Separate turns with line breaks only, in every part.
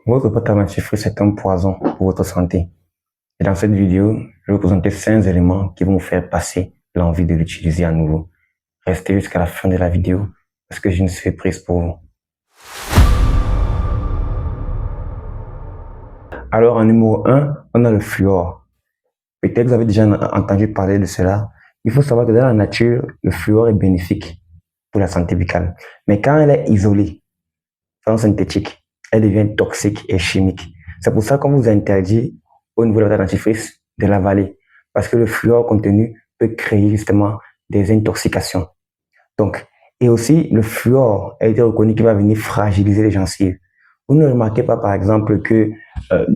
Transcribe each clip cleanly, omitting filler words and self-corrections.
Votre pâte à dentifrice est un poison pour votre santé. Et dans cette vidéo, je vais vous présenter 5 éléments qui vont vous faire passer l'envie de l'utiliser à nouveau. Restez jusqu'à la fin de la vidéo parce que j'ai une surprise pour vous. Alors, en numéro 1, on a le fluor. Peut-être que vous avez déjà entendu parler de cela. Il faut savoir que dans la nature, le fluor est bénéfique pour la santé buccale. Mais quand elle est isolée, en synthétique, elle devient toxique et chimique. C'est pour ça qu'on vous interdit au niveau de la dentifrice de l'avaler, parce que le fluor contenu peut créer justement des intoxications. Donc, et aussi, le fluor a été reconnu qu'il va venir fragiliser les gencives. Vous ne remarquez pas, par exemple, que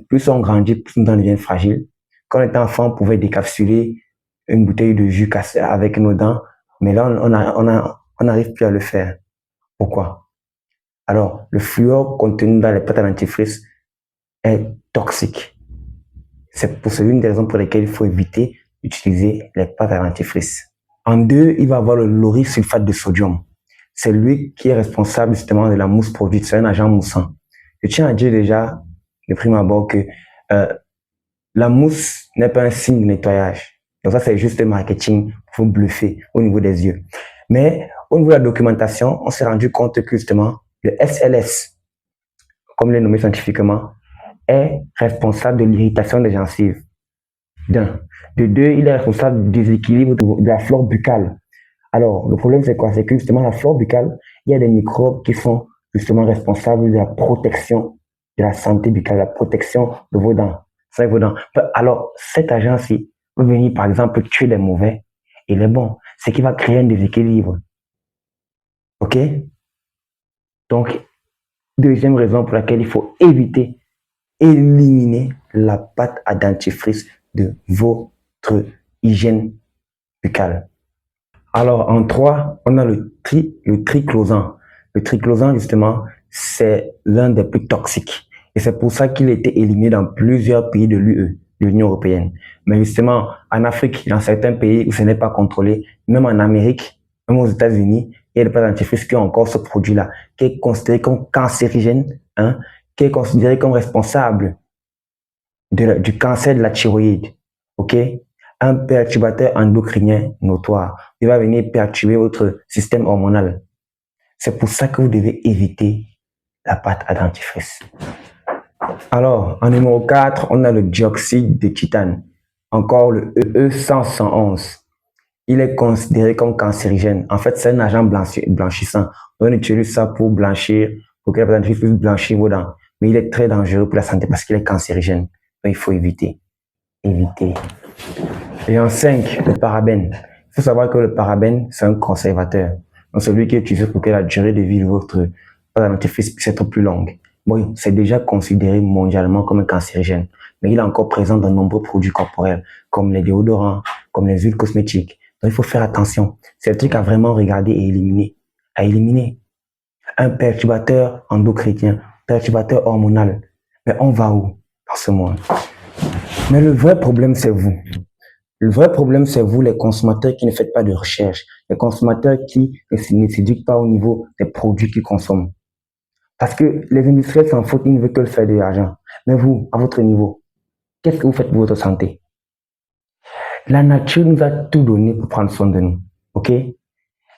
plus on grandit, plus nos dents deviennent fragiles. Quand on était enfant, on pouvait décapsuler une bouteille de jus cassé avec nos dents, mais là, on n'arrive plus à le faire. Pourquoi? Alors, le fluor contenu dans les pâtes à dentifrice est toxique. C'est pour l'une des raisons pour lesquelles il faut éviter d'utiliser les pâtes à dentifrice. En deux, il va avoir le lauryl-sulfate de sodium. C'est lui qui est responsable justement de la mousse produite. C'est un agent moussant. Je tiens à dire déjà, de prime abord, que la mousse n'est pas un signe de nettoyage. Donc ça, c'est juste marketing pour vous bluffer au niveau des yeux. Mais au niveau de la documentation, on s'est rendu compte que justement, le SLS, comme il est nommé scientifiquement, est responsable de l'irritation des gencives. D'un. De deux, il est responsable du déséquilibre de la flore buccale. Alors, le problème, c'est quoi? C'est que justement, la flore buccale, il y a des microbes qui sont justement responsables de la protection de la santé buccale, la protection de vos dents. C'est vos dents. Alors, cet agent-ci peut venir, par exemple, tuer les mauvais et les bons. C'est qui va créer un déséquilibre. OK? Donc, deuxième raison pour laquelle il faut éviter, éliminer la pâte à dentifrice de votre hygiène buccale. Alors, en 3, on a le triclosan. Le triclosan, justement, c'est l'un des plus toxiques. Et c'est pour ça qu'il a été éliminé dans plusieurs pays de l'UE, de l'Union européenne. Mais justement, en Afrique, dans certains pays où ce n'est pas contrôlé, même en Amérique, même aux États-Unis, il y a des pâtes dentifrice qui ont encore ce produit-là, qui est considéré comme cancérigène, hein, qui est considéré comme responsable du cancer de la thyroïde. OK? Un perturbateur endocrinien notoire. Il va venir perturber votre système hormonal. C'est pour ça que vous devez éviter la pâte à dentifrice. Alors, en numéro 4, on a le dioxyde de titane. Encore le EE111. Il est considéré comme cancérigène. En fait, c'est un agent blanchissant. On utilise ça pour blanchir, pour que la pâte à dentifrice puisse blanchir vos dents. Mais il est très dangereux pour la santé parce qu'il est cancérigène. Donc, il faut éviter. Éviter. Et en 5, le parabène. Il faut savoir que le parabène, c'est un conservateur. Donc, c'est lui qui est utilisé pour que la durée de vie de votre pâte à dentifrice puisse être plus longue. Bon, c'est déjà considéré mondialement comme un cancérigène, mais il est encore présent dans de nombreux produits corporels, comme les déodorants, comme les huiles cosmétiques. Donc, il faut faire attention. C'est le truc à vraiment regarder et éliminer. À éliminer. Un perturbateur endocrinien, perturbateur hormonal. Mais on va où dans ce monde? Mais le vrai problème, c'est vous. Le vrai problème, c'est vous, les consommateurs qui ne faites pas de recherche, les consommateurs qui ne s'éduquent pas au niveau des produits qu'ils consomment. Parce que les industriels s'en foutent, ils ne veulent que faire de l'argent. Mais vous, à votre niveau, qu'est-ce que vous faites pour votre santé? La nature nous a tout donné pour prendre soin de nous. OK?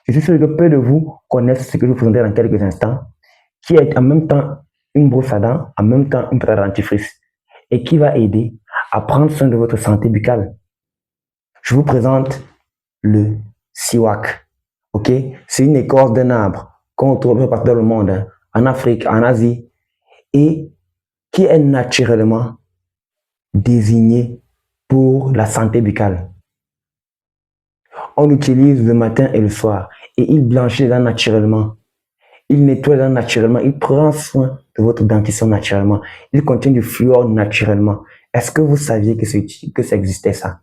Je suis sûr que peu de vous connaissent ce que je vous présenterai dans quelques instants, qui est en même temps une brosse à dents, en même temps une pâte à dentifrice, et qui va aider à prendre soin de votre santé buccale. Je vous présente le siwak. OK? C'est une écorce d'un arbre qu'on trouve partout dans le monde, hein, en Afrique, en Asie, et qui est naturellement désigné pour la santé buccale. On l'utilise le matin et le soir, et il blanchit les dents naturellement. Il nettoie les dents naturellement, il prend soin de votre dentition naturellement. Il contient du fluor naturellement. Est-ce que vous saviez que ça existait ça?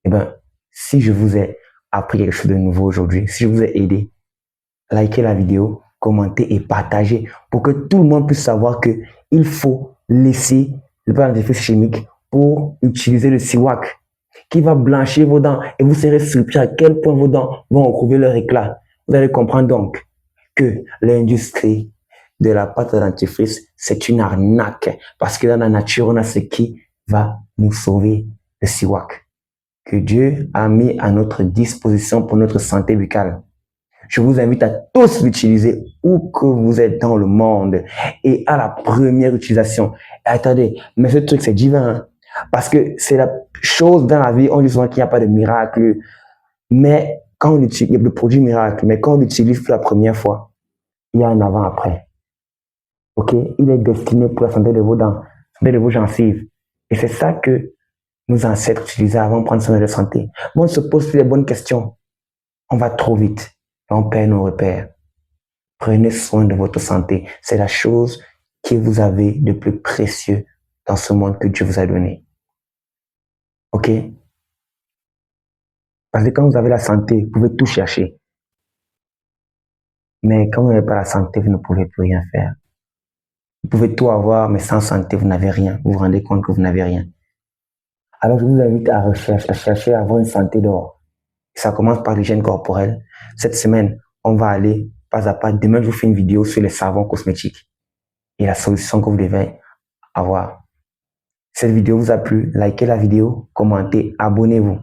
Eh bien, si je vous ai appris quelque chose de nouveau aujourd'hui, si je vous ai aidé, likez la vidéo, commentez et partagez pour que tout le monde puisse savoir que il faut laisser le pâte à dentifrice chimique pour utiliser le siwak qui va blanchir vos dents et vous serez surpris à quel point vos dents vont retrouver leur éclat. Vous allez comprendre donc que l'industrie de la pâte à dentifrice c'est une arnaque. Parce que dans la nature, on a ce qui va nous sauver, le siwak, que Dieu a mis à notre disposition pour notre santé buccale. Je vous invite à tous l'utiliser où que vous êtes dans le monde. Et à la première utilisation, attendez, mais ce truc c'est divin, hein? Parce que c'est la chose dans la vie, on dit souvent qu'il n'y a pas de miracle, mais quand on utilise, il y a le produit miracle, mais quand on l'utilise pour la première fois, il y a un avant-après. Ok? Il est destiné pour la santé de vos dents, la santé de vos gencives. Et c'est ça que nos ancêtres utilisaient avant de prendre soin de leur santé. Bon, on se pose les bonnes questions. On va trop vite. On perd nos repères. Prenez soin de votre santé. C'est la chose que vous avez de plus précieux dans ce monde que Dieu vous a donné. Ok? Parce que quand vous avez la santé, vous pouvez tout chercher. Mais quand vous n'avez pas la santé, vous ne pouvez plus rien faire. Vous pouvez tout avoir, mais sans santé, vous n'avez rien. Vous vous rendez compte que vous n'avez rien. Alors, je vous invite à chercher à avoir une santé d'or. Ça commence par l'hygiène corporelle. Cette semaine, on va aller pas à pas. Demain, je vous fais une vidéo sur les savons cosmétiques et la solution que vous devez avoir. Cette vidéo vous a plu, likez la vidéo, commentez, abonnez-vous.